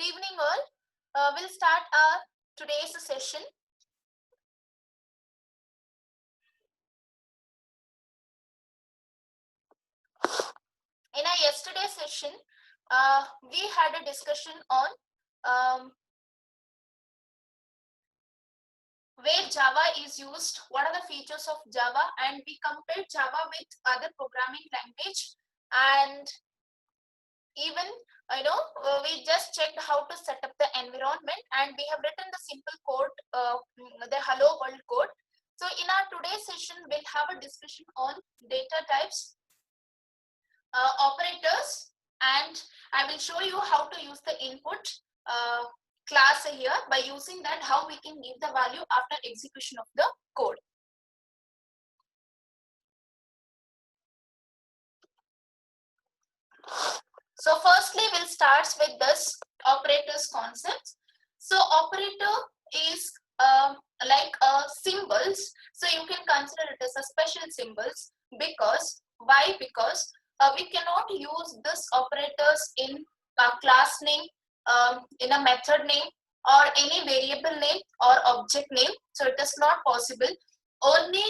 evening all. We'll start our today's session. In our yesterday session, we had a discussion on where Java is used, what are the features of Java, and we compared Java with other programming language, and even we just checked how to set up the environment, and we have written the simple code, the hello world code. So in our today's session, we'll have a discussion on data types, operators, and I will show you how to use the input class here. By using that, how we can give the value after execution of the code. So firstly, we'll start with this operators concept. So operator is like symbols. So you can consider it as a special symbols. Because why? Because we cannot use this operators in a class name, in a method name, or any variable name or object name. So it is not possible. Only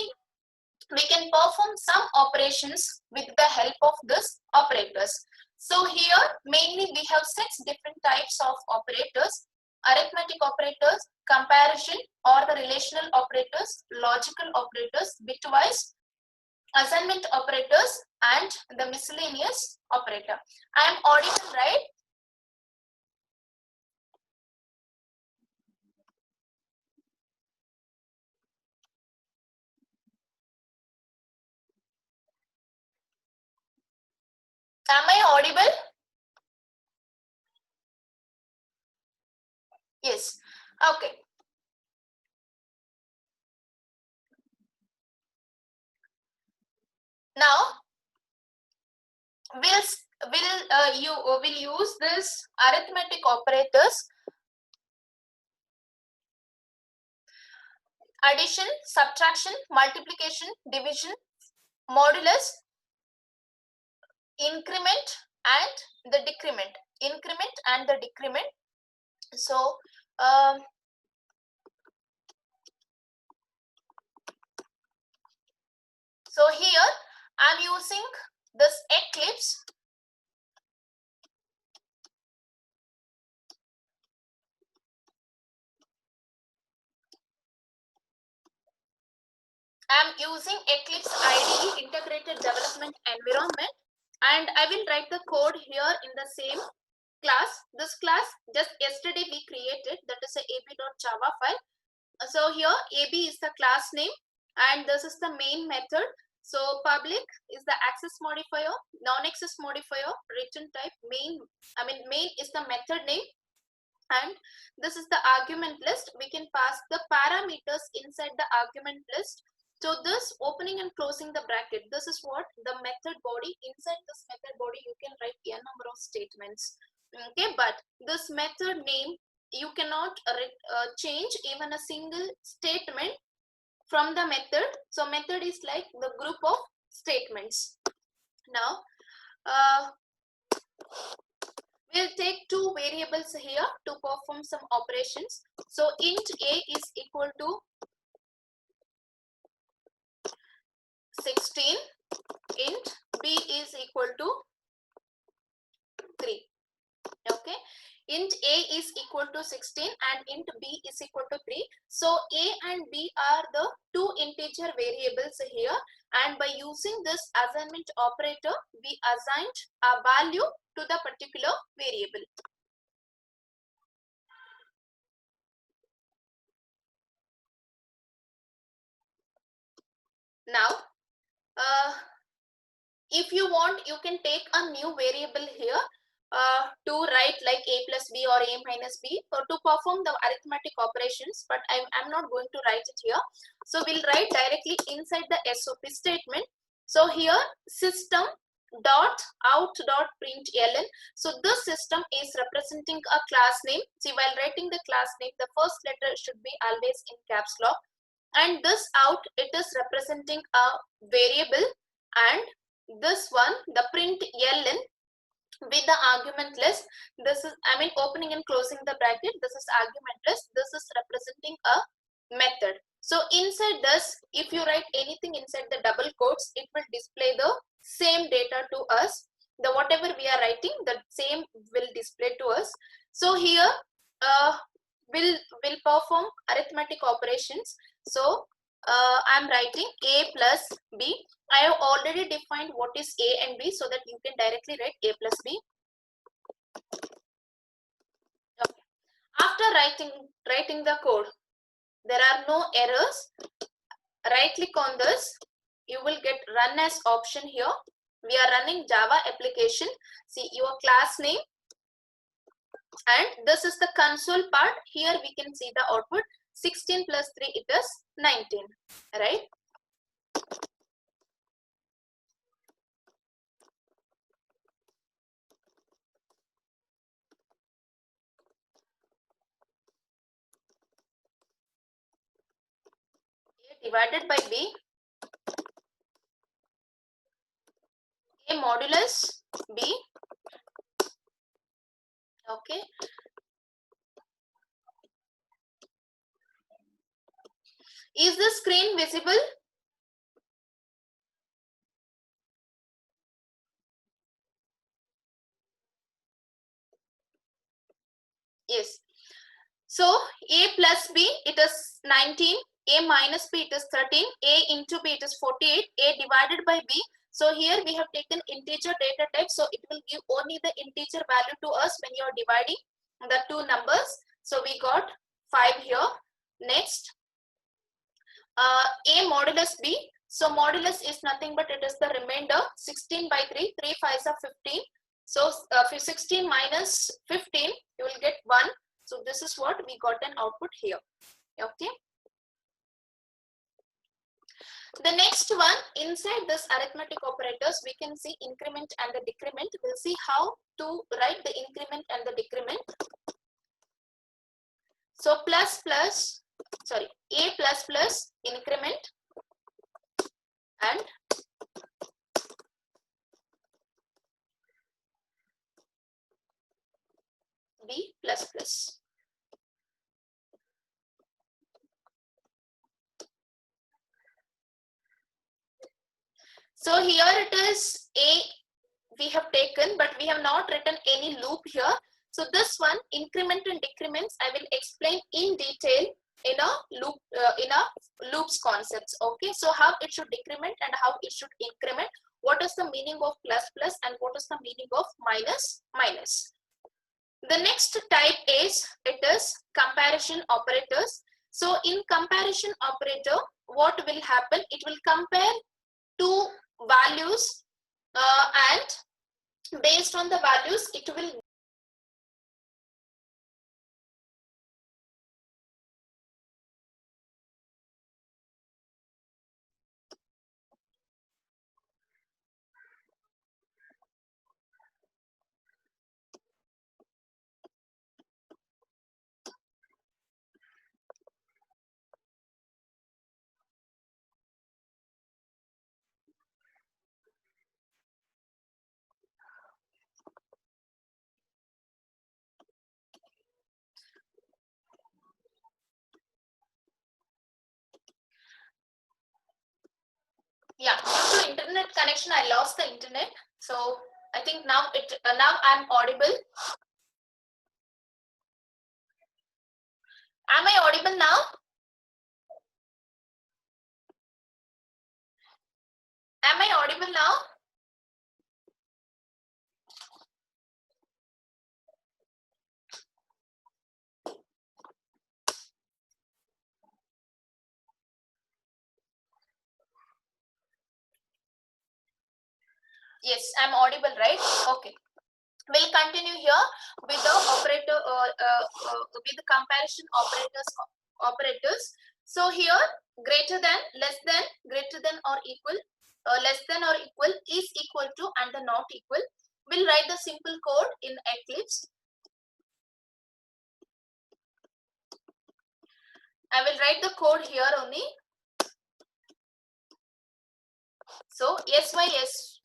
we can perform some operations with the help of this operators. So here mainly we have 6 different types of operators: arithmetic operators, comparison or the relational operators, logical operators, bitwise, assignment operators, and the miscellaneous operator. I am audible, right? Am I audible? Yes. Okay. Now we'll use this arithmetic operators: addition, subtraction, multiplication, division, modulus, increment, and the decrement. Increment and the decrement. So so here I'm using this Eclipse. I'm using Eclipse IDE, Integrated Development Environment, and I will write the code here in the same class. This class just yesterday we created, that is a ab.java file. So here ab is the class name, and this is the main method. So public is the access modifier, non-access modifier, return type, main is the method name, and this is the argument list. We can pass the parameters inside the argument list. So this opening and closing the bracket, this is what the method body. Inside this method body you can write n number of statements. Okay, but this method name you cannot change even a single statement from the method. So method is like the group of statements. Now we'll take 2 variables here to perform some operations. So int a is equal to 16, int b is equal to 3. Okay, int a is equal to 16 and int b is equal to 3. So a and b are the 2 integer variables here, and by using this assignment operator we assigned a value to the particular variable. Now if you want, you can take a new variable here to write like a plus b or a minus b, or to perform the arithmetic operations, but I'm not going to write it here. So we'll write directly inside the SOP statement. So here system dot out dot println. So this system is representing a class name. See, while writing the class name, the first letter should be always in caps lock, and this out, it is representing a variable, and this one, the println, with the argument list. This is, I mean, opening and closing the bracket. This is argument list. This is representing a method. So inside this, if you write anything inside the double quotes, it will display the same data to us. The whatever we are writing, the same will display to us. So here will perform arithmetic operations. So I'm writing a plus b. I have already defined what is a and b, so that you can directly write a plus b. Okay. After writing the code, there are no errors. Right click on this, you will get run as option here. We are running Java application. See your class name, and this is the console part. Here we can see the output. 16 plus 3, it is 19, right? A divided by b, a modulus b. Okay, is the screen visible? Yes. So a plus b, it is 19, a minus b, it is 13, a into b, it is 48, a divided by b. So here we have taken integer data type, so it will give only the integer value to us when you are dividing the two numbers. So we got 5 here. Next, a modulus b. So modulus is nothing but it is the remainder. 16 by 3, 3 5s are 15. So 16 minus 15, you will get 1. So this is what we got an output here. Okay. The next one, inside this arithmetic operators, we can see increment and the decrement. We'll see how to write the increment and the decrement. So a plus plus increment and b plus plus. So here it is a we have taken, but we have not written any loop here. So this one, increment and decrements, I will explain in detail in a loops concepts. Okay, so how it should decrement and how it should increment. What is the meaning of plus plus and what is the meaning of minus minus. The next type is comparison operators. So in comparison operator, what will happen? It will compare two values and based on the values it will yeah, due to internet connection I lost the internet, so I think now now I'm audible. Am I audible now? Am I audible now? Yes, I'm audible, right? Okay, we'll continue here with the operator with the comparison operators. So here, greater than, less than, greater than or equal, less than or equal, is equal to, and the not equal. We'll write the simple code in Eclipse. I will write the code here only. So sys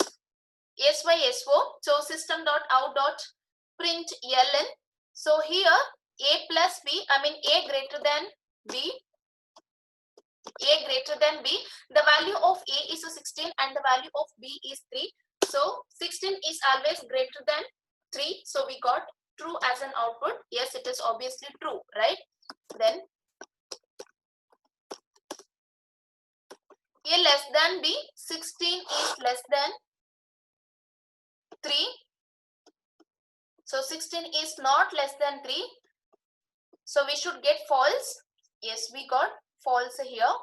SYSO. So system.out.println. So here A plus B, I mean A greater than B, A greater than B. The value of A is 16 and the value of B is 3. So 16 is always greater than 3. So we got true as an output. Yes, it is obviously true, right? Then A less than B, 16 is less than 3. So 16 is not less than 3. So we should get false. Yes, we got false here.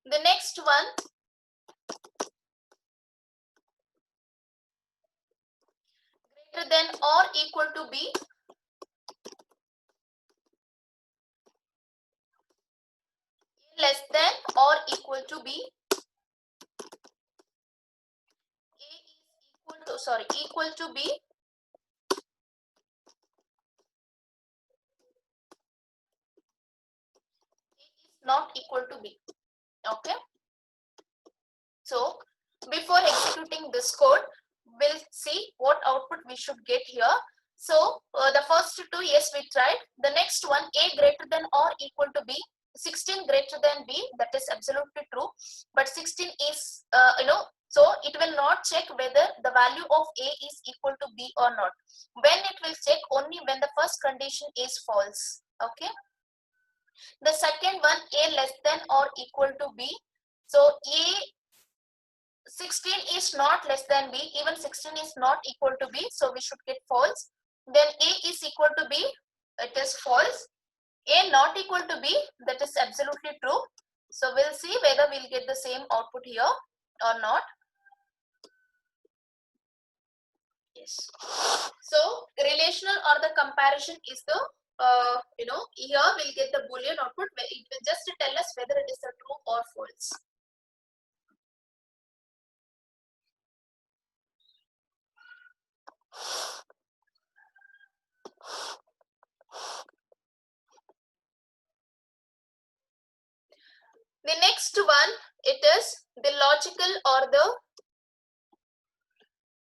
The next one, greater than or equal to B. Less than or equal to B. A is equal to, sorry, equal to B. A is not equal to B. Okay. So before executing this code, we'll see what output we should get here. So the first two, yes, we tried. The next one, A greater than or equal to B. 16 greater than B, that is absolutely true. But 16 is, so it will not check whether the value of A is equal to B or not. When it will check only when the first condition is false. Okay. The second one, A less than or equal to B. So A 16 is not less than B, even 16 is not equal to B, so we should get false. Then A is equal to B, it is false. A not equal to B, that is absolutely true. So we'll see whether we'll get the same output here or not. Yes. So relational or the comparison is the, here we'll get the Boolean output. It will just tell us whether it is a true or false. The next one, it is the logical or the,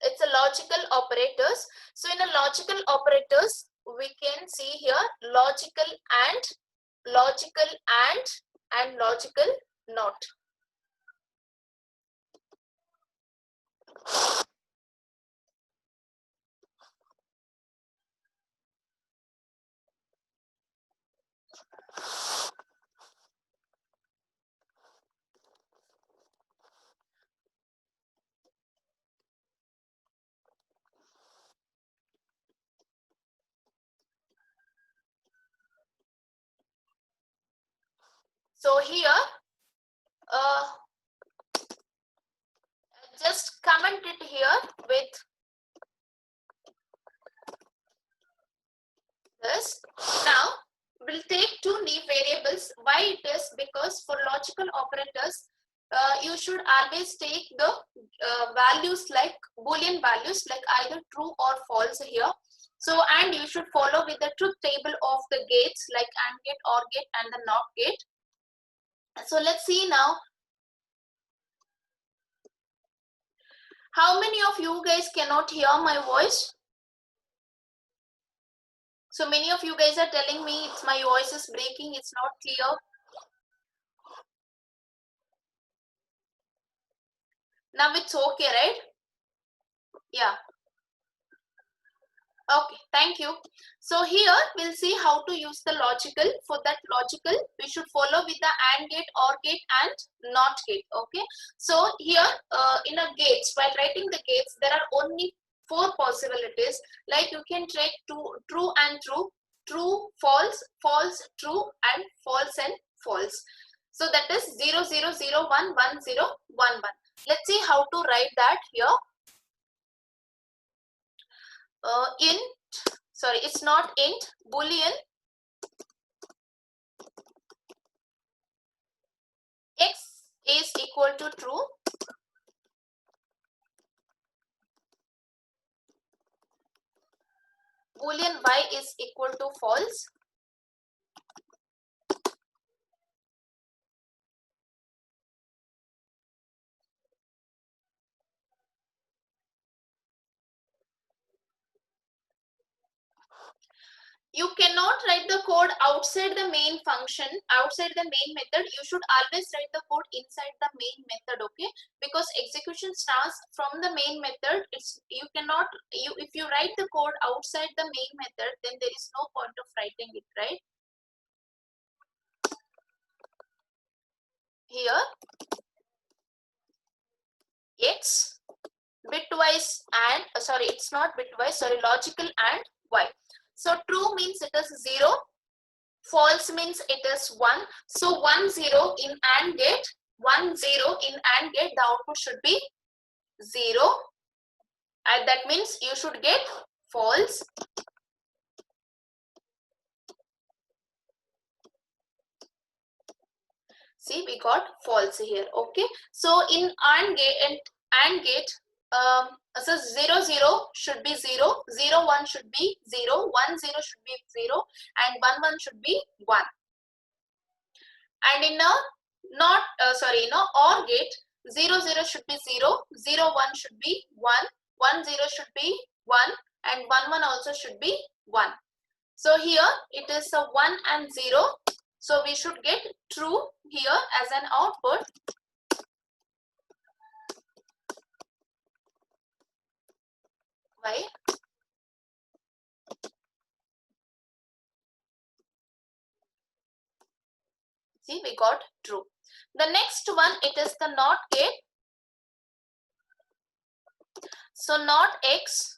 it's a logical operators. So in a logical operators, we can see here logical and, logical and logical not. So here, uh, just comment it here with this. Now we'll take two new variables. Why it is? Because for logical operators, you should always take the values like Boolean values like either true or false here. So, and you should follow with the truth table of the gates like AND gate, OR gate and the NOT gate. So let's see now. How many of you guys cannot hear my voice? So many of you guys are telling me it's my voice is breaking, it's not clear. Now it's okay, right? Yeah. Okay, thank you. So here we'll see how to use the logical. For that logical, we should follow with the AND gate, OR gate and NOT gate. Okay. So here in a gates, while writing the gates, there are only 4 possibilities. Like you can check true and true, true, false, false, true, and false and false. So that is 0, 0, 0, 1, 1, 0, 1, 1. Let's see how to write that here. Int, sorry, it's not int, Boolean x is equal to true, Boolean y is equal to false, You cannot write the code outside the main function, outside the main method. You should always write the code inside the main method, okay? Because execution starts from the main method. You cannot, if you write the code outside the main method, then there is no point of writing it, right? Here, it's bitwise and sorry, it's not bitwise, sorry, logical and y. So true means it is 0, false means it is 1. So 1 0 in AND gate, 1 0 in AND gate, the output should be 0, and that means you should get false. See, we got false here, okay? So in AND gate, so 0 0 should be 0, 0 1 should be 0, 1 0 should be 0, and 1 1 should be 1. And in a OR gate, 0 0 should be 0, 0 1 should be 1, 1 0 should be 1, and 1 1 also should be 1. So here it is a 1 and 0. So we should get true here as an output. Why? See, we got true. The next one, it is the NOT gate. So NOT X,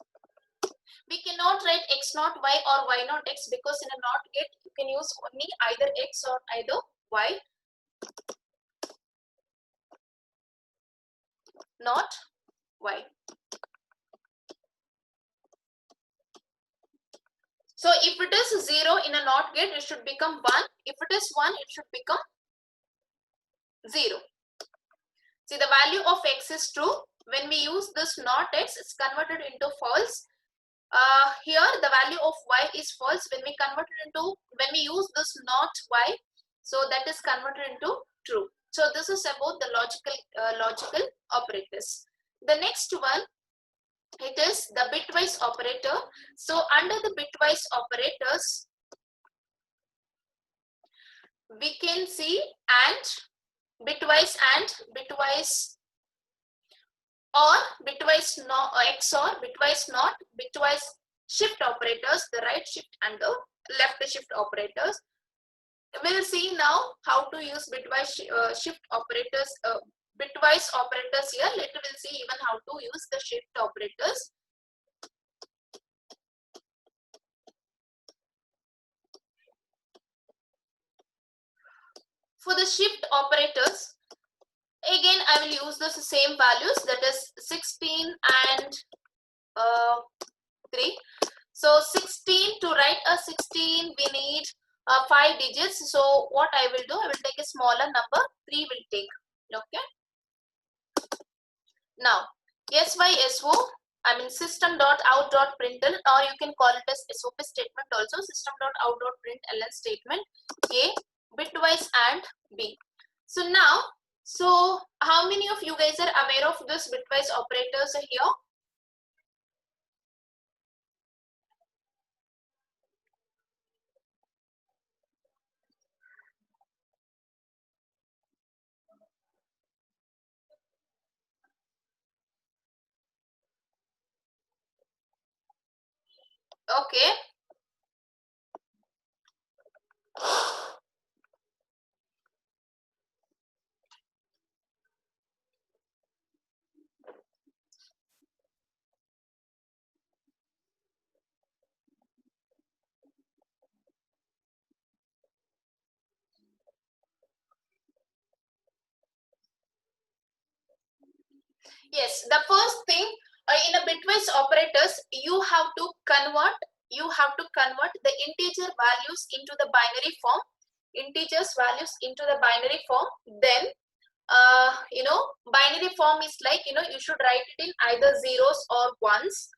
we cannot write X not Y or Y not X, because in a NOT gate you can use only either X or either Y. Not Y. So if it is 0 in a NOT gate, it should become 1. If it is 1, it should become 0. See, the value of X is true. When we use this NOT X, it's converted into false. Here the value of Y is false. When we use this NOT Y, so that is converted into true. So this is about the logical operators. The next one, it is the bitwise operator. So under the bitwise operators, we can see bitwise or bitwise no, XOR, bitwise not, bitwise shift operators, the right shift and the left shift operators. We'll see now how to use bitwise shift operators, bitwise operators here. Later we'll see even how to use the shift operators. For the shift operators, again I will use the same values, that is 16 and 3. So 16, to write a 16 we need 5 digits. So what I will do, I will take a smaller number, 3 will take, okay? Now SYSO, I mean system.out.println, or you can call it as SOP statement also, system.out.println statement, A, bitwise and B. So now, so how many of you guys are aware of this bitwise operators here? Okay. Yes, the first thing, in a bitwise operators, you have to convert the integer values into the binary form, then binary form is like, you should write it in either zeros or ones,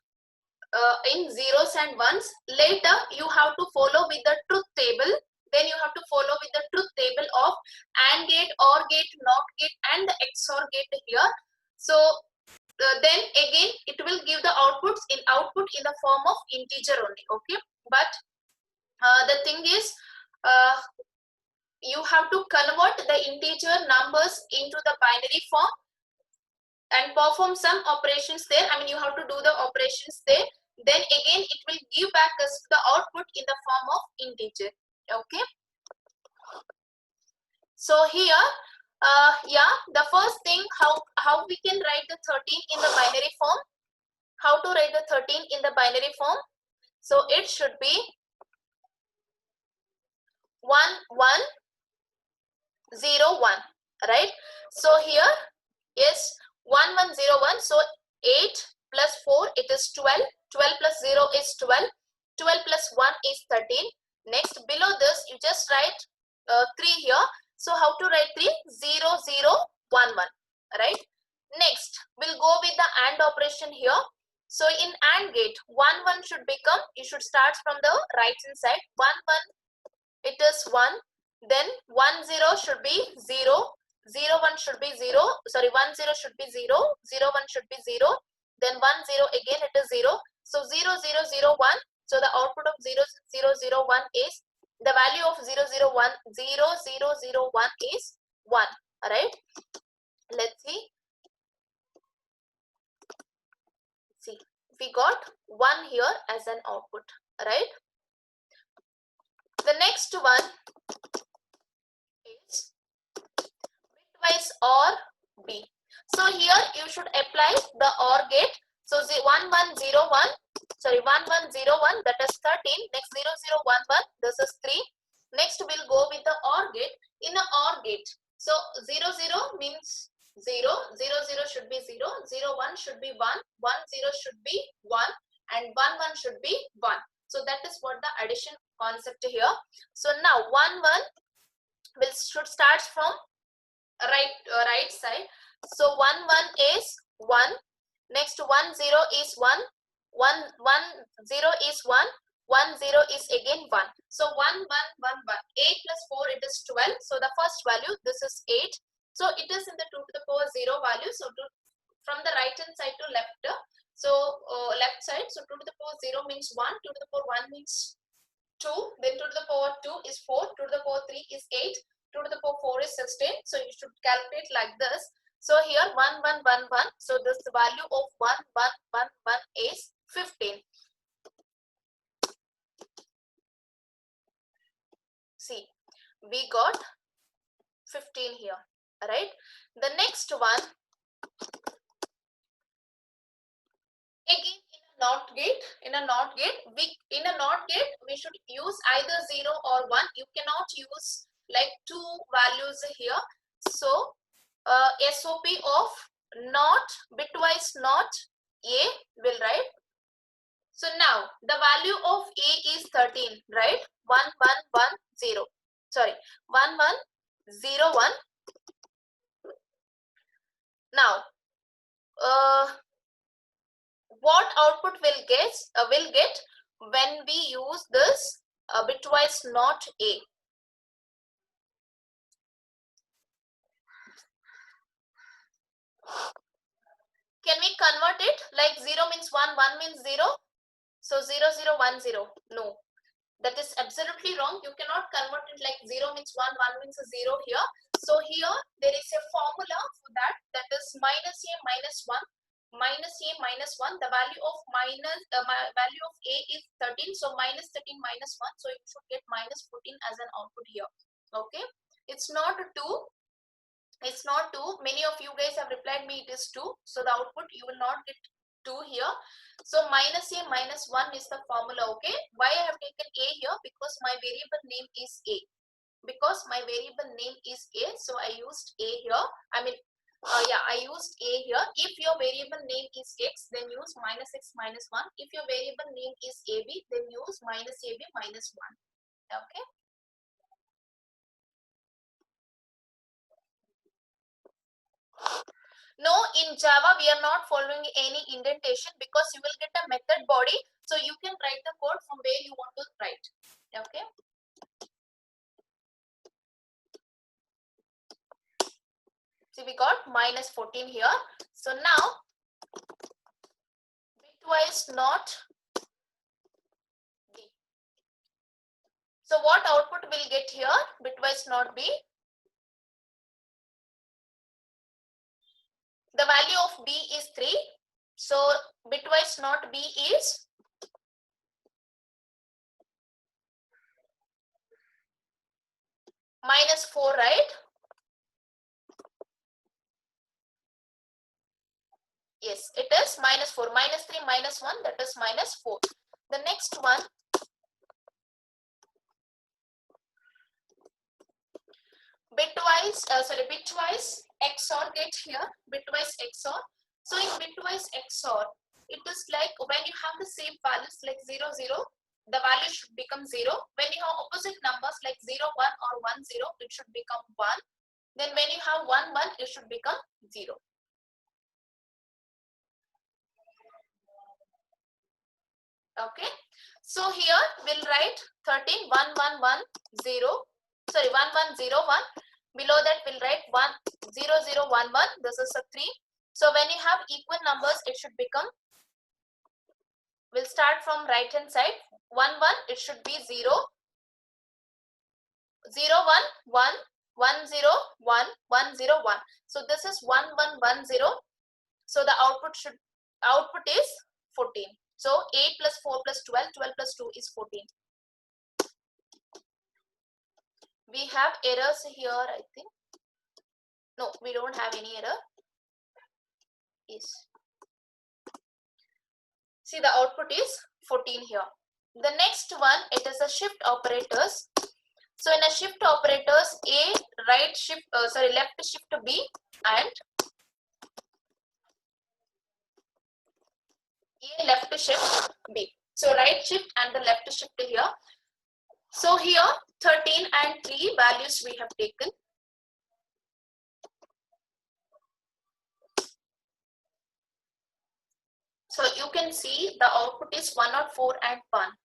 in zeros and ones. Later you have to follow with the truth table, then you have to follow with the truth table of AND gate, OR gate, NOT gate and the XOR gate here. So then again it will give the output in the form of integer only. Okay, but the thing is, you have to convert the integer numbers into the binary form and perform some operations there. I mean, you have to do the operations there. Then again, it will give back us the output in the form of integer. Okay. So here, yeah, the first thing, how we can write the 13 in the binary form. How to write the 13 in the binary form? So it should be 1 1 0 1, right? So here is 1 1 0 1. So 8 plus 4, it is 12. 12 plus 0 is 12. 12 plus 1 is 13. Next, below this, you just write 3 here. So how to write 3? 0 0 1 1, right? Next, we'll go with the AND operation here. So in AND gate, 1 1 should become, you should start from the right hand side. 1 1, it is 1. Then 1 0 should be 0. 0 1 should be 0. Sorry, 1 0 should be 0. 0 1 should be 0. Then 1 0 again, it is 0. So 0 0 0 1. So the output of 0 0 0 1 is, the value of 0 0 1 0 0 0 1 is 1. Alright. Let's see. See, we got 1 here as an output. Right. The next one is bitwise OR B. So here you should apply the OR gate. So 1 1 0 1, sorry, 1 1 0 1, that is 13. Next 0 0 1 1, this is 3. Next we'll go with the OR gate. In the OR gate, so 0 0 means 0, 0 0 should be 0, 0 1 should be 1, 1 0 should be 1, and 1 1 should be 1. So that is what the addition concept here. So now 1 1 should start from right side. So 1 1 is 1. Next 1 0 is 1. 1 1 0 is 1. 1 0 is again 1. So 1 1 1 1. 8 plus 4, it is 12. So the first value, this is 8. So it is in the 2 to the power 0 value. So from the right hand side to left. So left side. So 2 to the power 0 means 1. 2 to the power 1 means 2. Then 2 to the power 2 is 4. 2 to the power 3 is 8. 2 to the power 4 is 16. So you should calculate like this. So here 1 1 1 1. So this value of 1 1 1 1 is 15. See, we got 15 here. Right. The next one, again in a NOT gate. In a NOT gate, we should use either 0 or 1. You cannot use like two values here. So SOP of NOT, bitwise NOT A will write. So now the value of A is 13, right? 1 1 1 0. Sorry, 1 1 0 1. Now what output will get when we use this bitwise NOT A? Can we convert it like 0 means 1, 1 means 0? So 0 0 1 0. No, that is absolutely wrong. You cannot convert it like 0 means 1, 1 means a 0 here. So here there is a formula for that, that is minus A minus 1. Minus A minus 1, the value of value of A is 13, so minus 13 minus 1, so you should get minus 14 as an output here. Okay, it's not 2, it's not 2. Many of you guys have replied me it is 2, so the output you will not get 2 here. So minus A minus 1 is the formula. Okay, why I have taken A here? Because my variable name is A. Because my variable name is A, so I used A here. I mean, I used A here. If your variable name is X, then use minus X minus 1. If your variable name is AB, then use minus AB minus 1. Okay. No, in Java, we are not following any indentation because you will get a method body. So you can write the code from where you want to write. Okay. See, we got minus 14 here. So now bitwise not B. So what output will get here? Bitwise not B. The value of B is 3. So bitwise not B is -4, right? Yes, it is -4. -3 -1, that is -4. The next one, bitwise XOR get here, bitwise XOR. So in bitwise XOR, it is like when you have the same values like 0 0, the value should become 0. When you have opposite numbers like 0 1 or 1 0, it should become 1. Then when you have 1 1, it should become 0. Okay, so here we'll write 13 1 1 1 0, sorry 1 1 0 1. Below that we'll write 1 0 0 1 1. This is a 3. So when you have equal numbers, it should become, we'll start from right hand side. 1 1, it should be 0 0 1 1 1 0 1 1 0 1. So this is 1 1 1 0. So the output is 14. So 8 plus 4 plus 12, 12 plus 2 is 14. We have errors here, I think. No, we don't have any error. Yes. See, the output is 14 here. The next one, it is a shift operators. So in a shift operators, A left shift to B and A left shift B. So right shift and the left shift here. So here 13 and 3 values we have taken. So you can see the output is 104 and 1.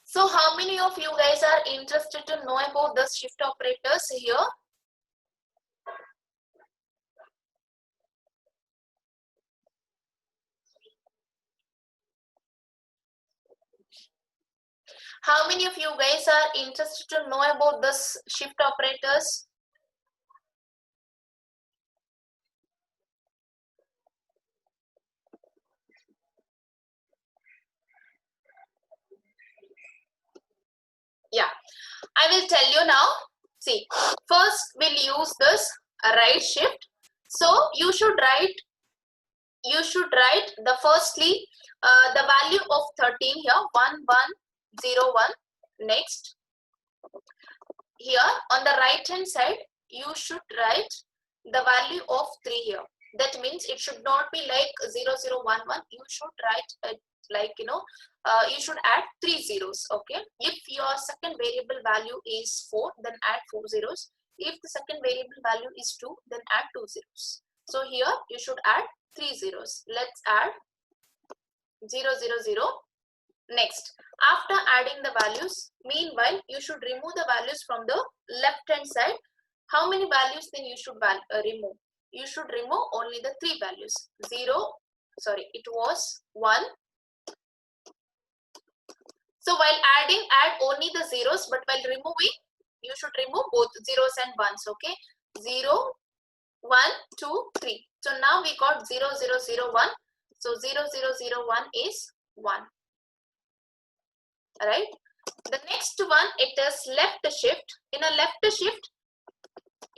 So how many of you guys are interested to know about the shift operators here? How many of you guys are interested to know about this shift operators? Yeah, I will tell you now. See, first we'll use this right shift. So you should write the firstly the value of 13 here, 1101. Next, here on the right hand side, you should write the value of 3 here. That means it should not be like 0011. You should write like, you should add 3 zeros. Okay, if your second variable value is 4, then add 4 zeros. If the second variable value is 2, then add 2 zeros. So here you should add 3 zeros. Let's add 000. Next, after adding the values, meanwhile you should remove the values from the left hand side. How many values then you should remove? You should remove only the 3 values. It was 1. So while adding, add only the zeros, but while removing, you should remove both zeros and ones. Okay, 0 1 2 3. So now we got 0001. So 0001 is 1. Right. The next one, it is left shift. In a left shift,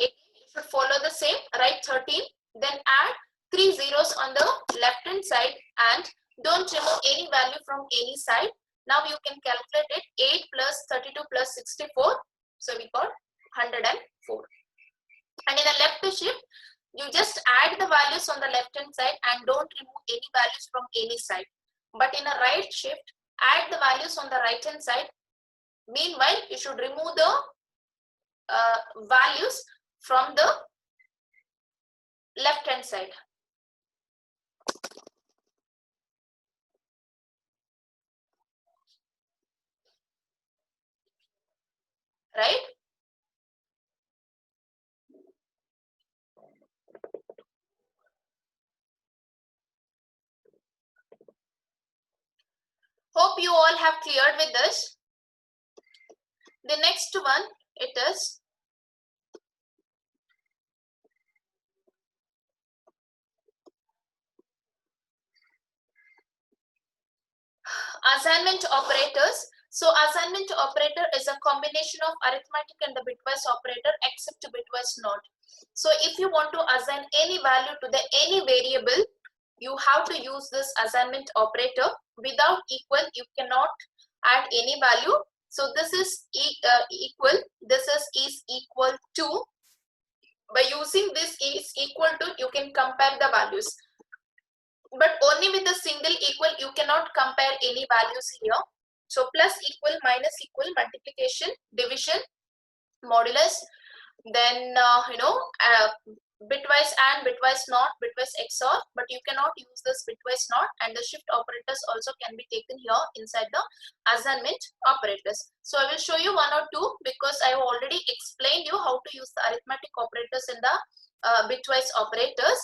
again you should follow the same. Write 13, then add 3 zeros on the left hand side and don't remove any value from any side. Now you can calculate it. 8 plus 32 plus 64. So we got 104. And in a left shift, you just add the values on the left hand side and don't remove any values from any side. But in a right shift, add the values on the right hand side. Meanwhile, you should remove the values from the left hand side. Right? you all have cleared with this. The next one, it is assignment operators. So assignment operator is a combination of arithmetic and the bitwise operator except bitwise not. So if you want to assign any value to the any variable, you have to use this assignment operator. Without equal, you cannot add any value. So this is equal, this is equal to. By using this is equal to, you can compare the values. But only with a single equal, you cannot compare any values here. So plus equal, minus equal, multiplication, division, modulus, then bitwise and bitwise not, bitwise XOR, but you cannot use this bitwise not, and the shift operators also can be taken here inside the assignment operators. So I will show you one or two because I have already explained you how to use the arithmetic operators in the bitwise operators.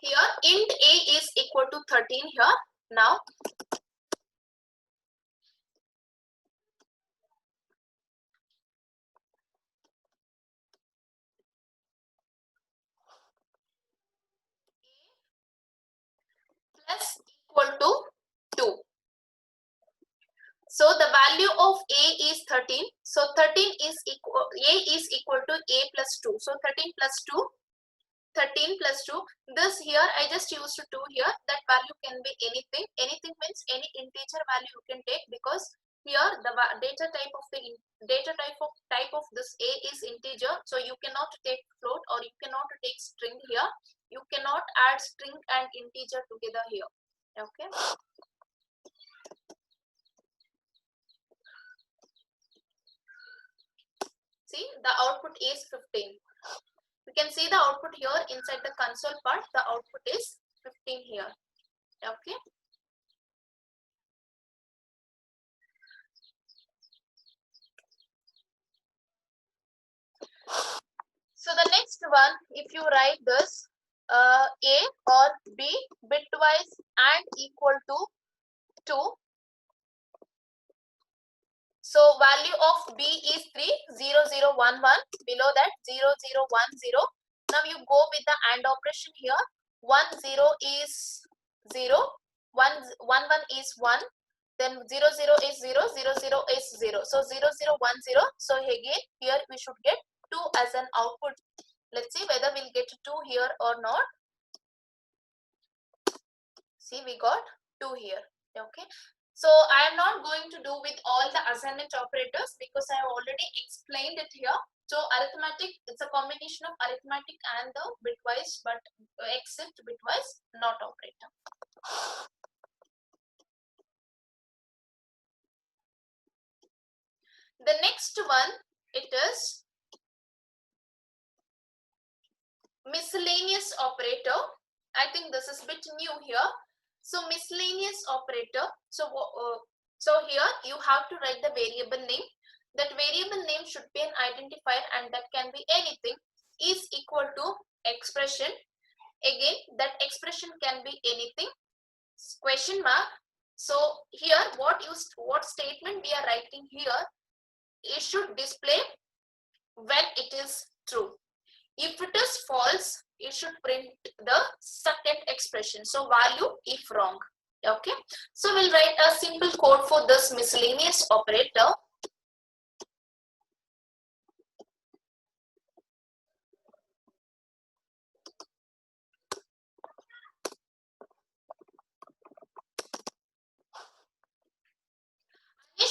Here int a is equal to 13 here. Now plus equal to 2. So the value of a is 13. So 13 is equal, a is equal to a plus 2. So 13 plus 2, 13 plus 2. This here I just used 2 here. That value can be anything. Anything means any integer value you can take, because here the data type of this a is integer. So you cannot take float or you cannot take string here. You cannot add string and integer together here. Okay. See, the output is 15. You can see the output here inside the console part. The output is 15 here. Okay. So the next one, if you write this A or B bitwise and equal to 2. So value of B is 3, 0, 0, 1, 1. Below that 0, 0, 1, 0. Now you go with the AND operation here. 1, 0 is 0. 1, 1, 1 is 1. Then 0, 0 is 0. 0, 0 is 0. So 0, 0, 1, 0. So again here we should get 2 as an output. Let's see whether we'll get 2 here or not. See, we got 2 here. Okay. So I am not going to do with all the assignment operators because I have already explained it here. So arithmetic, it's a combination of arithmetic and the bitwise, but except bitwise not operator. The next one, it is miscellaneous operator. I think this is a bit new here. So miscellaneous operator. So here you have to write the variable name. That variable name should be an identifier and that can be anything. Is equal to expression. Again, that expression can be anything. Question mark. So here what statement we are writing here, it should display when it is true. If it is false, it should print the second expression. So value if wrong. Okay. So we'll write a simple code for this miscellaneous operator.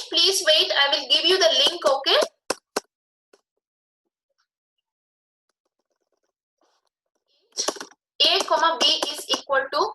Please wait. I will give you the link. Okay. A comma B is equal to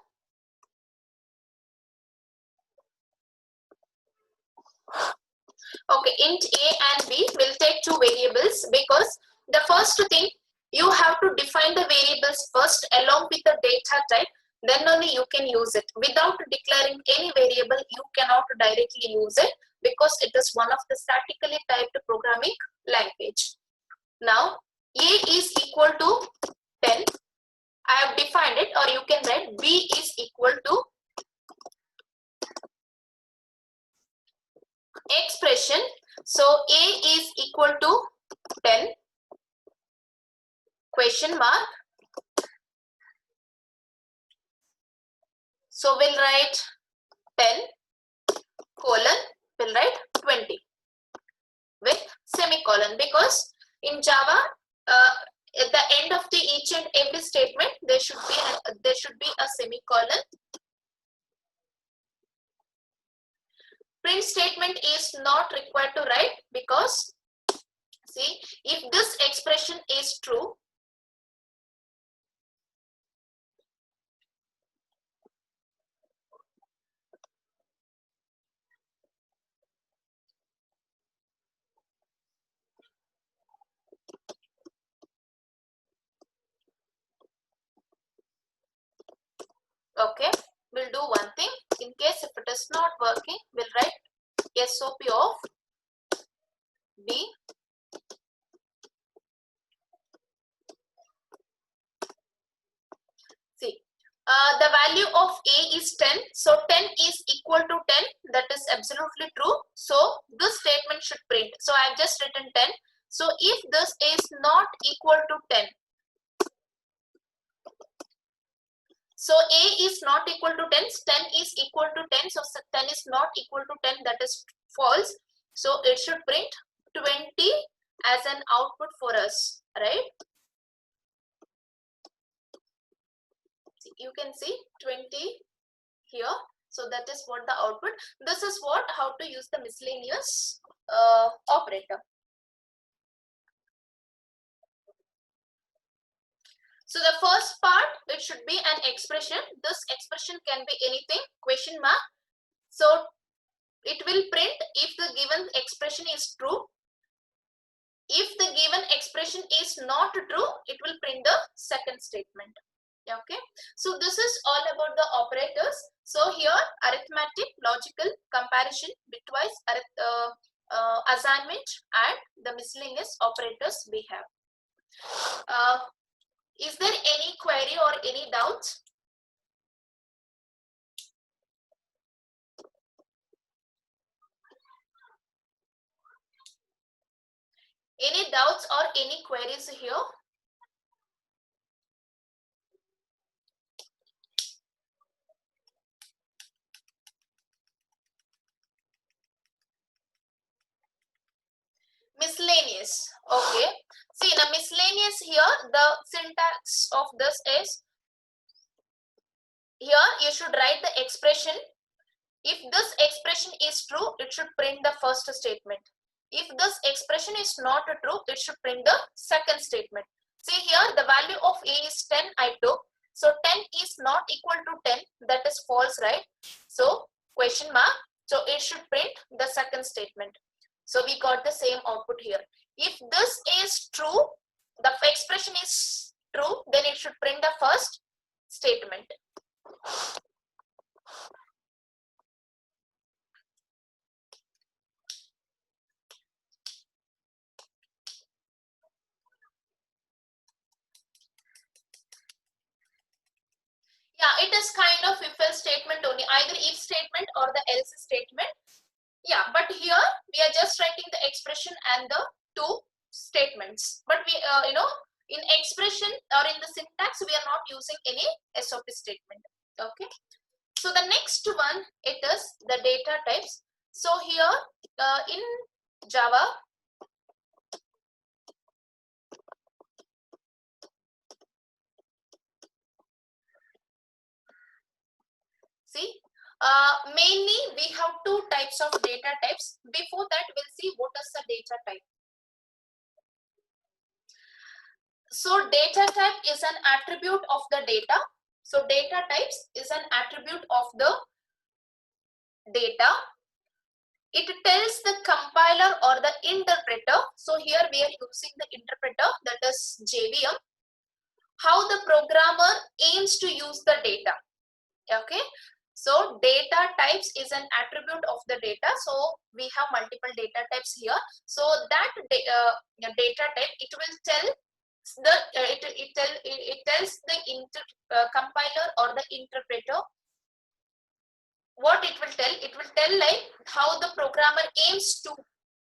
int A and B will take 2 variables, because the first thing you have to define the variables first along with the data type, then only you can use it. Without declaring any variable, you cannot directly use it because it is one of the statically typed programming language. Now A is equal to 10. I have defined it, or you can write B is equal to expression. So A is equal to 10 question mark. So we'll write 10 colon, we'll write 20 with semicolon, because in Java at the end of the each and every statement there should be a semicolon. Print statement is not required to write, because see, if this expression is true, okay, we'll do one thing. In case if it is not working, we'll write SOP of B. See, the value of A is 10. So 10 is equal to 10. That is absolutely true. So this statement should print. So I have just written 10. So if this is not equal to 10, so A is not equal to 10, 10 is equal to 10. So 10 is not equal to 10, that is false. So it should print 20 as an output for us, right? You can see 20 here. So that is what the output. This is what, how to use the miscellaneous operator. So the first part, it should be an expression. This expression can be anything, question mark. So it will print if the given expression is true. If the given expression is not true, it will print the second statement. Okay, so this is all about the operators. So here, arithmetic, logical, comparison, bitwise, assignment, and the miscellaneous operators we have. Is there any query or any doubts? Any doubts or any queries here? Miscellaneous. Okay. See, the miscellaneous here, the syntax of this is, here you should write the expression. If this expression is true, it should print the first statement. If this expression is not true, it should print the second statement. See here, the value of A is 10 I took. So 10 is not equal to 10. That is false, right? So question mark. So it should print the second statement. So we got the same output here. If this is true, the expression is true, then it should print the first statement. Yeah, it is kind of if-else statement only, either if statement or the else statement. Yeah, but here we are just writing the expression and the two statements. But we, in expression or in the syntax, we are not using any SOP statement. Okay. So the next one, it is the data types. So here in Java, see, mainly we have two types of data types. Before that, we'll see what is the data type. So data type is an attribute of the data. So data types is an attribute of the data. It tells the compiler or the interpreter. So here we are using the interpreter, that is JVM, how the programmer aims to use the data. Okay. So data types is an attribute of the data. So we have multiple data types here. So that data type, it will tell it tells the compiler or the interpreter what it will tell. It will tell like how the programmer aims to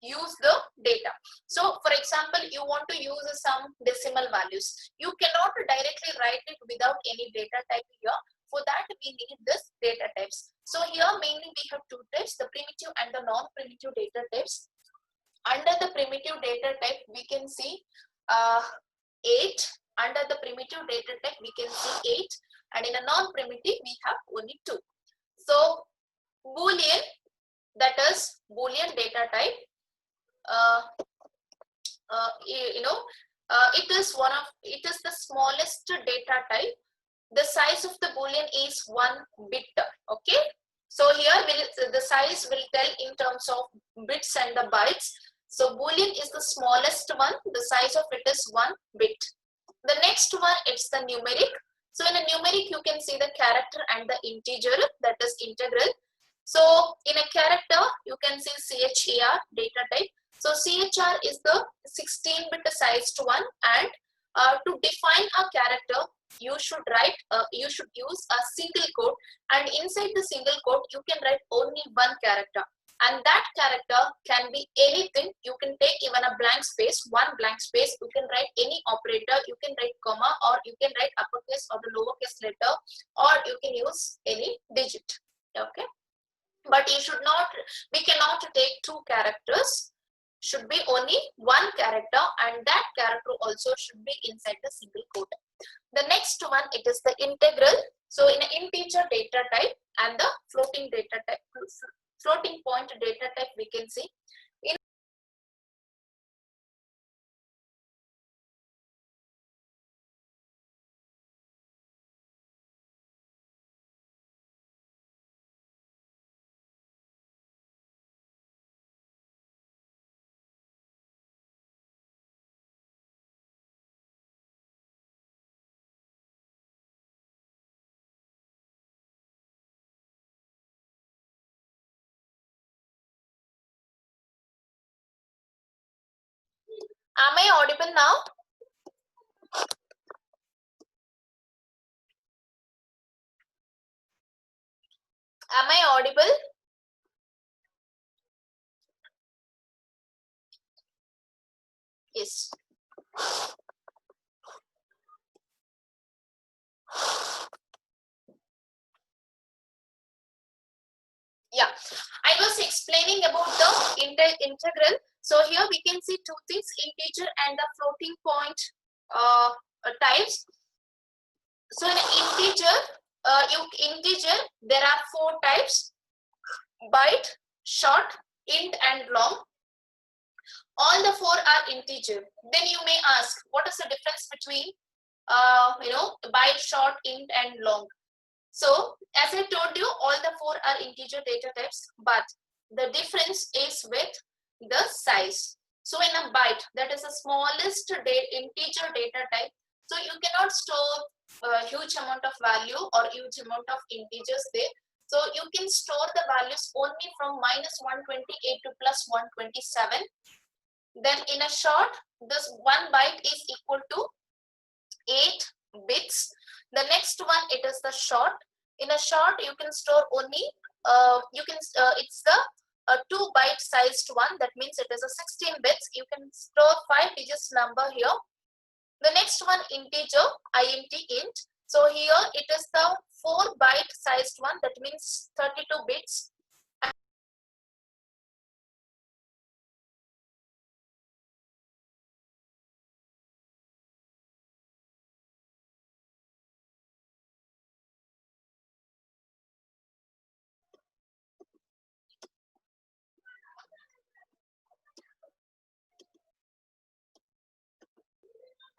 use the data. So for example, you want to use some decimal values, you cannot directly write it without any data type here. For that we need this data types. So here mainly we have two types, the primitive and the non-primitive data types. Under the primitive data type we can see 8. Under the primitive data type we can see 8, and in a non-primitive we have only 2. So Boolean, that is Boolean data type, it is the smallest data type. The size of the Boolean is 1 bit. Okay, so here the size will tell in terms of bits and the bytes. So Boolean is the smallest one, the size of it is 1 bit. The next one, it's the numeric. So in a numeric you can see the character and the integer, that is integral. So in a character you can see CHAR data type. So CHR is the 16-bit sized one, and to define a character you should use a single quote, and inside the single quote you can write only one character, and that character can be anything. You can take even a blank space, one blank space, you can write any operator, you can write comma, or you can write uppercase or the lowercase letter, or you can use any digit. Okay, but we cannot take 2 characters, should be only one character, and that character also should be inside the single quote. The next one, it is the integral. So in an integer data type and the floating data type, floating point data type we can see. Am I audible now? Am I audible? Yes. Yeah, I was explaining about the integral. So here we can see 2 things, integer and the floating point types. So in integer, there are 4 types: byte, short, int, and long. All the 4 are integer. Then you may ask, what is the difference between byte, short, int, and long? So as I told you, all the 4 are integer data types, but the difference is with the size. So in a byte, that is the smallest integer data type. So you cannot store a huge amount of value or huge amount of integers there. So you can store the values only from -128 to +127. Then in a short, this 1 byte is equal to 8 bits. The next one, it is the short. In a short, you can store only it's the 2 byte sized one. That means it is a 16 bits. You can store 5 digits number here. The next one, integer, int. So here it is the 4 byte sized one. That means 32 bits.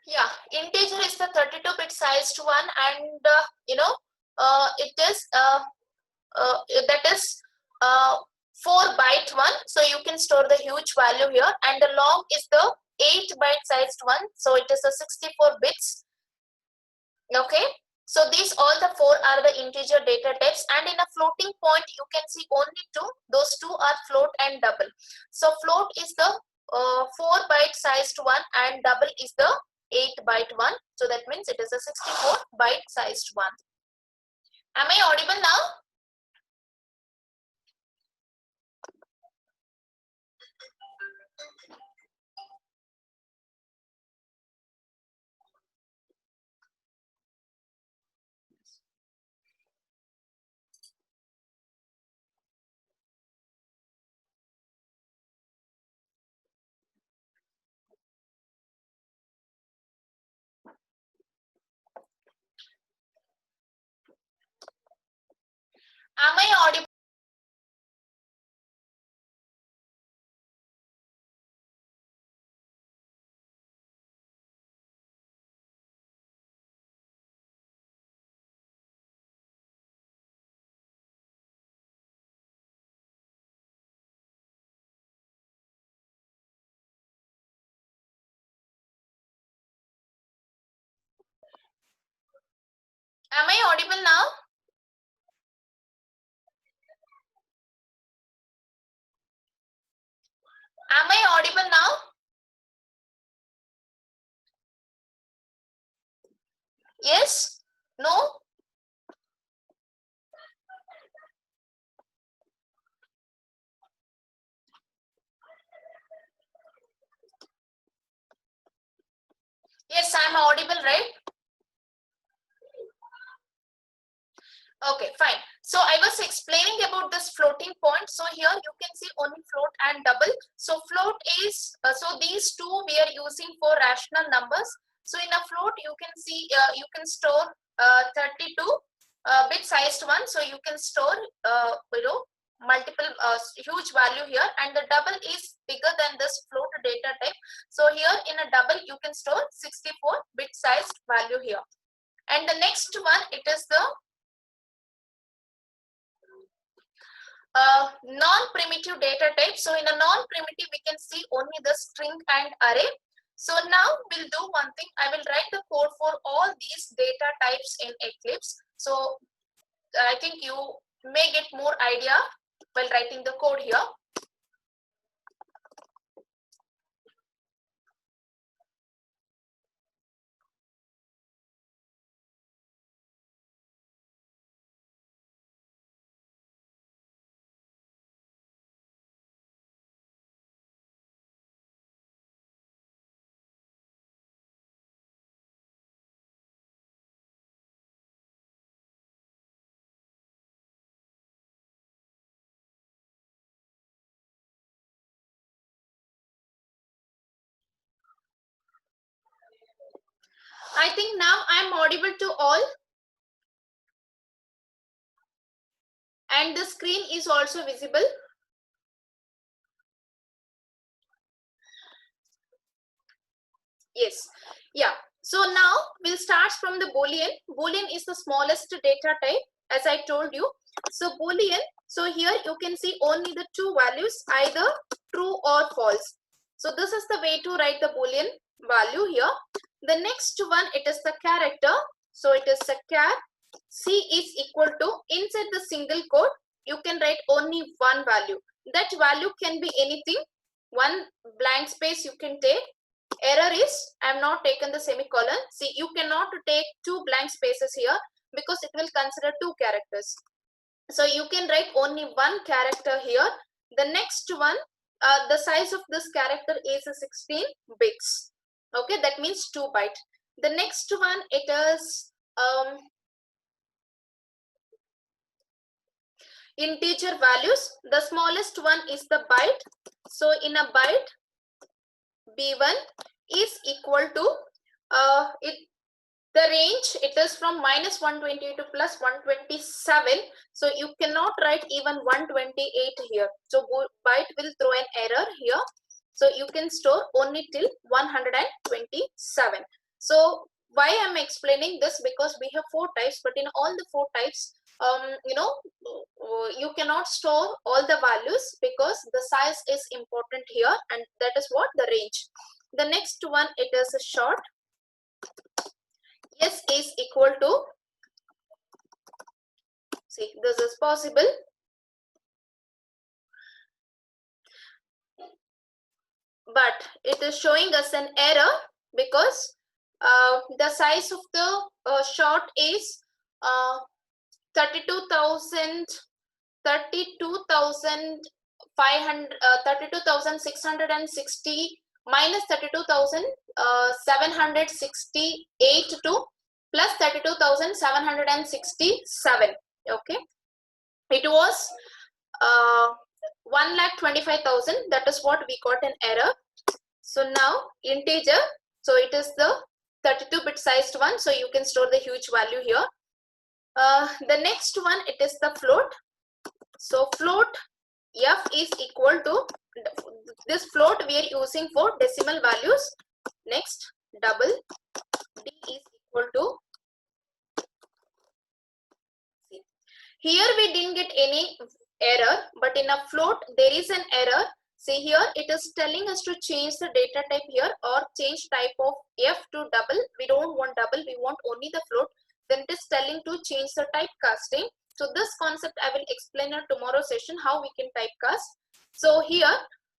Yeah, integer is the 32-bit sized one, and it is that is 4 byte one. So you can store the huge value here, and the long is the 8 byte sized one. So it is a 64 bits. Okay. So these all the 4 are the integer data types, and in a floating point you can see only 2. Those 2 are float and double. So float is the 4 byte sized one, and double is the byte one. So that means it is a 64 byte sized one. Am I audible now? Am I audible? Am I audible now? Am I audible now? Yes? No? Yes, I'm audible, right? Okay, fine. So I was explaining about this floating point. So here you can see only float and double. So float is, so these two we are using for rational numbers. So in a float you can see, you can store 32 bit sized one. So you can store, multiple huge value here, and the double is bigger than this float data type. So here in a double you can store 64 bit sized value here. And the next one, it is the non-primitive data type. So in a non-primitive, we can see only the string and array. So now we'll do one thing. I will write the code for all these data types in Eclipse. So I think you may get more idea while writing the code here. I think now I'm audible to all. And the screen is also visible. Yes. Yeah. So now we'll start from the Boolean. Boolean is the smallest data type, as I told you. So Boolean, so here you can see only the two values, either true or false. So this is the way to write the Boolean value here. The next one, it is the character. So it is a char. C is equal to, inside the single quote, you can write only one value. That value can be anything. One blank space you can take. Error is I have not taken the semicolon. See, you cannot take two blank spaces here because it will consider two characters. So you can write only one character here. The next one, the size of this character is 16 bits. Okay, that means 2 byte. The next one, it is integer values. The smallest one is the byte. So in a byte, B1 is equal to the range, it is from -128 to +127. So you cannot write even 128 here. So byte will throw an error here. So you can store only till 127. So why I'm explaining this, because we have 4 types, but in all the 4 types, you cannot store all the values because the size is important here, and that is what the range. The next one, it is a short. S is equal to, see, this is possible, but it is showing us an error because The size of the short is 32,000 32,660 minus 32,768 to plus 32,767. Okay, it was 1,25,000. That is what we got an error. So now integer, so it is the 32-bit sized one, so you can store the huge value here. The next one, it is the float. So float f is equal to, this float we are using for decimal values. Next, double d is equal to, see, here we didn't get any error, but in a float there is an error. See here, it is telling us to change the data type here or change type of f to double. We don't want double, we want only the float. Then it is telling to change the typecasting. So this concept I will explain in tomorrow's session how we can typecast. So here,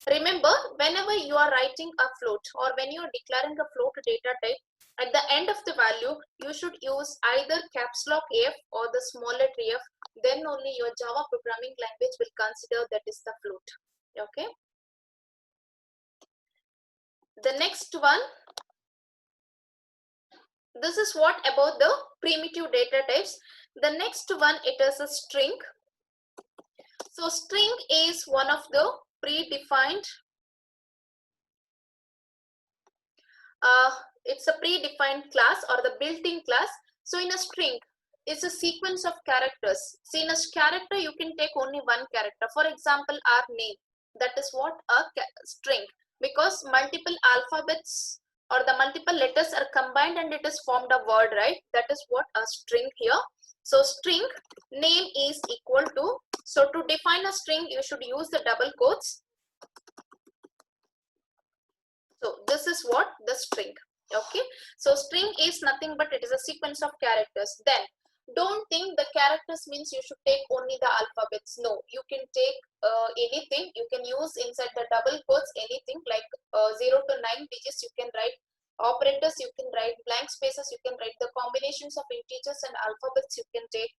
remember, whenever you are writing a float or when you are declaring a float data type, at the end of the value, you should use either caps lock F or the small letter f. Then only your Java programming language will consider that is the float. Okay. The next one, this is what about the primitive data types. The next one, it is a string. So string is one of the predefined, it's a predefined class or the built-in class. So in a string, it's a sequence of characters. See, in a character, you can take only one character. For example, our name, that is what a string, because multiple alphabets or the multiple letters are combined and it is formed a word, right? That is what a string here. So string name is equal to, so to define a string, you should use the double quotes. So this is what the string. Okay, so string is nothing but it is a sequence of characters. Then don't think the characters means you should take only the alphabets. No, you can take anything. You can use inside the double quotes anything like 0 to 9 digits. You can write operators, you can write blank spaces, you can write the combinations of integers and alphabets you can take.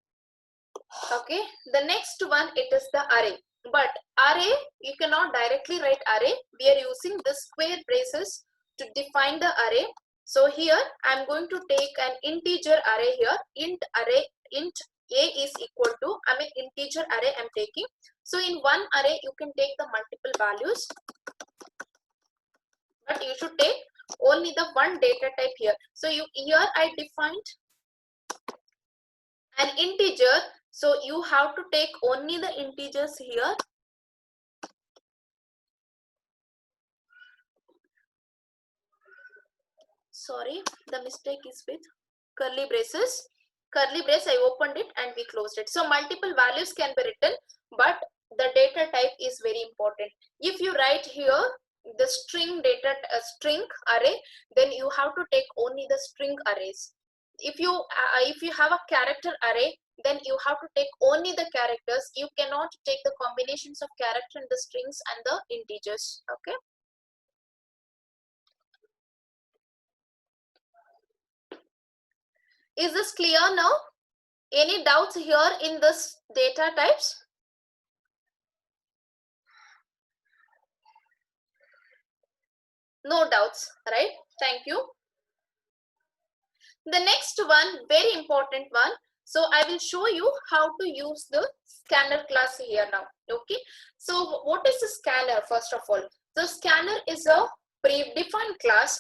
Okay, the next one, it is the array. But array, you cannot directly write array. We are using the square braces to define the array. So here I'm going to take an integer array here. Int array, int a is equal to, I mean integer array I'm taking. So in one array you can take the multiple values, but you should take only the one data type here. So here I defined an integer, so you have to take only the integers here. Sorry, the mistake is with curly braces. Curly brace, I opened it and we closed it. So multiple values can be written, but the data type is very important. If you write here the string data, string array, then you have to take only the string arrays. If you have a character array, then you have to take only the characters. You cannot take the combinations of character and the strings and the integers. Okay. Is this clear now? Any doubts here in this data types? No doubts, right? Thank you. The next one, very important one. So I will show you how to use the scanner class here now. Okay. So what is the scanner first of all? The scanner is a predefined class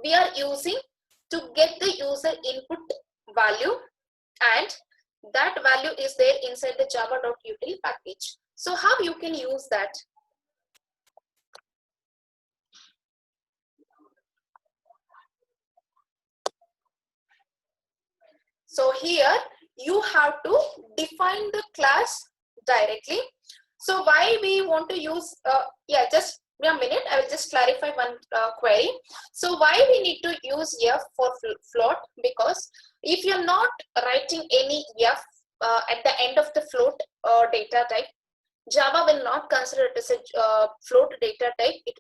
we are using to get the user input value, and that value is there inside the java.util package. So how you can use that? So here you have to define the class directly. So why we want to use, yeah, just a minute, I will just clarify one query. So why we need to use f for float? Because if you're not writing any f at the end of the float data type, Java will not consider it as a float data type. It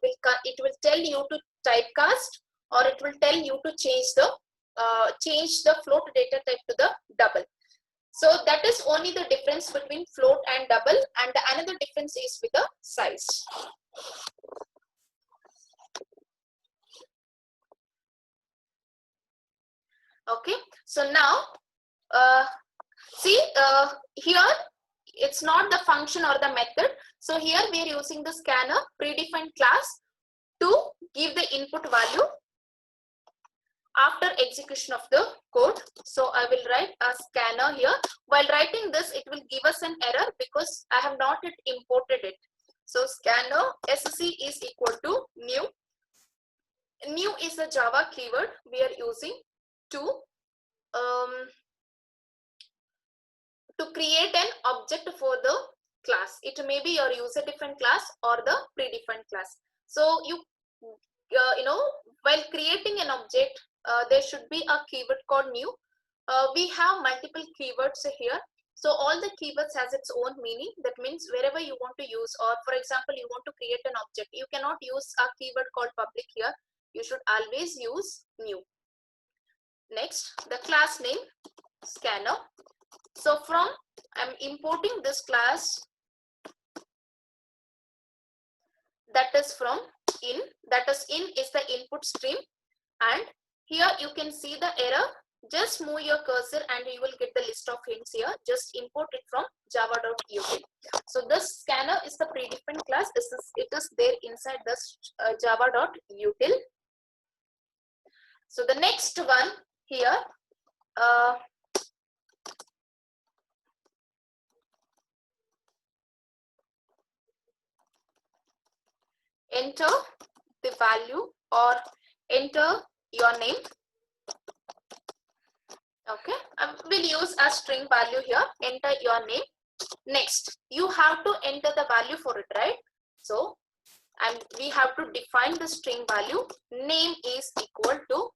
will tell you to typecast or it will tell you to change the float data type to the double. So that is only the difference between float and double, and the another difference is with the size. Okay, so now see here it's not the function or the method. So here we are using the scanner predefined class to give the input value after execution of the code. So I will write a scanner here. While writing this, it will give us an error because I have not yet imported it. So scanner sc is equal to new. New is a Java keyword we are using to create an object for the class. It may be your user defined class or the predefined class. So you know, while creating an object, there should be a keyword called new. We have multiple keywords here. So all the keywords has its own meaning. That means wherever you want to use, or for example, you want to create an object, you cannot use a keyword called public here. You should always use new. Next, the class name scanner. So from I'm importing this class that is from in, that is in is the input stream, and here you can see the error. Just move your cursor and you will get the list of hints here. Just import it from java.util. So this scanner is the predefined class. It is there inside this java.util. So the next one here, enter the value or enter your name. Okay, we'll use a string value here. Enter your name. Next, you have to enter the value for it, right? So, and we have to define the string value. Name is equal to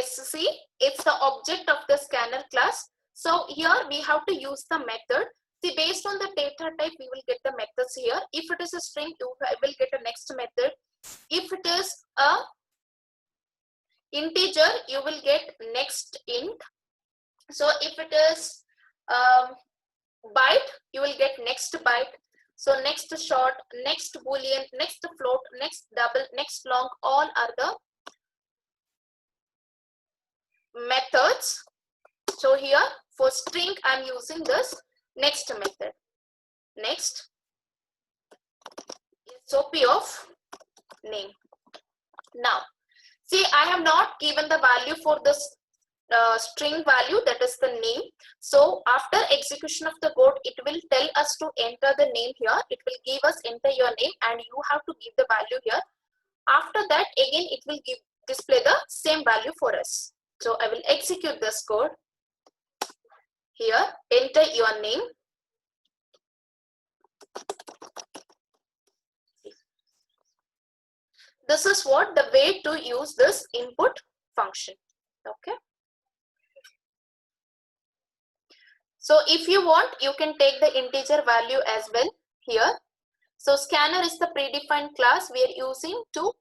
sc. It's the object of the scanner class. So here we have to use the method. See, based on the data type, we will get the methods here. If it is a string, you will get a next method. If it is a integer, you will get next int. So if it is byte, you will get next byte. So next short, next boolean, next float, next double, next long, all are the methods. So here for string, I'm using this next method. Next is SOP of name. Now, see, I have not given the value for this string value, that is the name. So after execution of the code, it will tell us to enter the name here. It will give us enter your name and you have to give the value here. After that, again, it will display the same value for us. So I will execute this code. Here, enter your name. This is what the way to use this input function. Okay. So if you want, you can take the integer value as well here. So scanner is the predefined class we are using to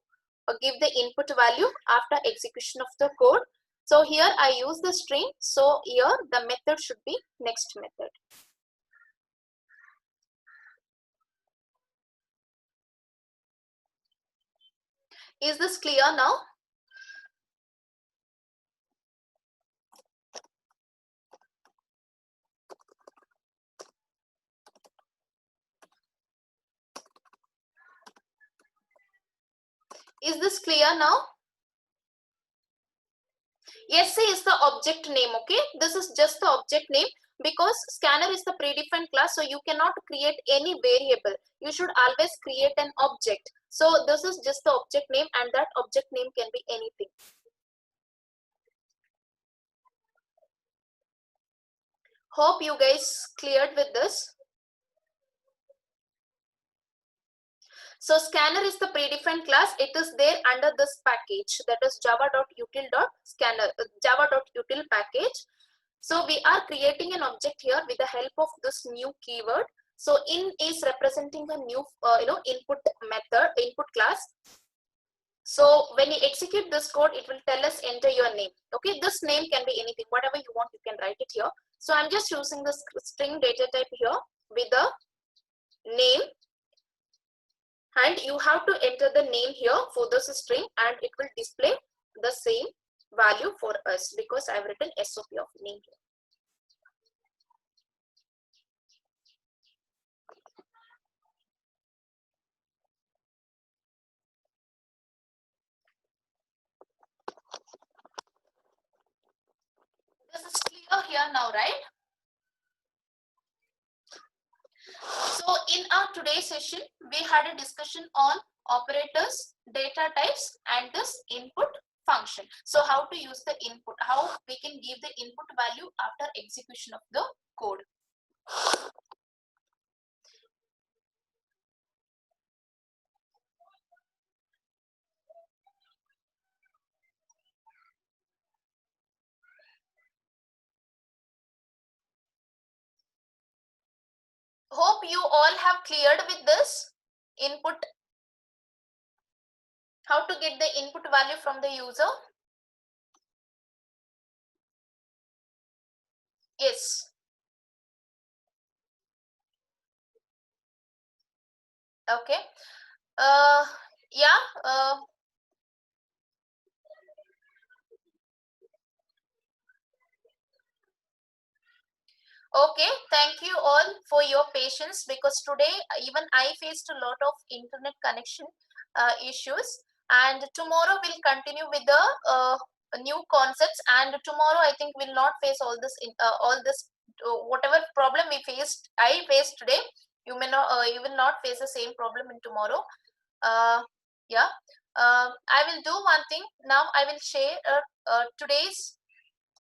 give the input value after execution of the code. So here I use the string. So here the method should be next method. Is this clear now? Is this clear now? SC is the object name, okay? This is just the object name because scanner is the predefined class, so you cannot create any variable. You should always create an object. So this is just the object name and that object name can be anything. Hope you guys cleared with this. So scanner is the predefined class. It is there under this package, that is java.util.scanner, java.util package. So we are creating an object here with the help of this new keyword. So in is representing a new input method, input class. So when you execute this code, it will tell us enter your name. Okay, this name can be anything, whatever you want, you can write it here. So I'm just using the string data type here with the name, and you have to enter the name here for this string, and it will display the same value for us because I've written SOP of name here. This is clear here now, right? So in our today's session, we had a discussion on operators, data types, and this input function. So how to use the input, how we can give the input value after execution of the code. Hope you all have cleared with this input, how to get the input value from the user. Yes. Okay. Yeah. Okay, thank you all for your patience, because today even I faced a lot of internet connection issues, and tomorrow we'll continue with the new concepts, and tomorrow I think we'll not face all this whatever problem I faced today. You may not you will not face the same problem in tomorrow. uh, yeah. I will do one thing now. I will share today's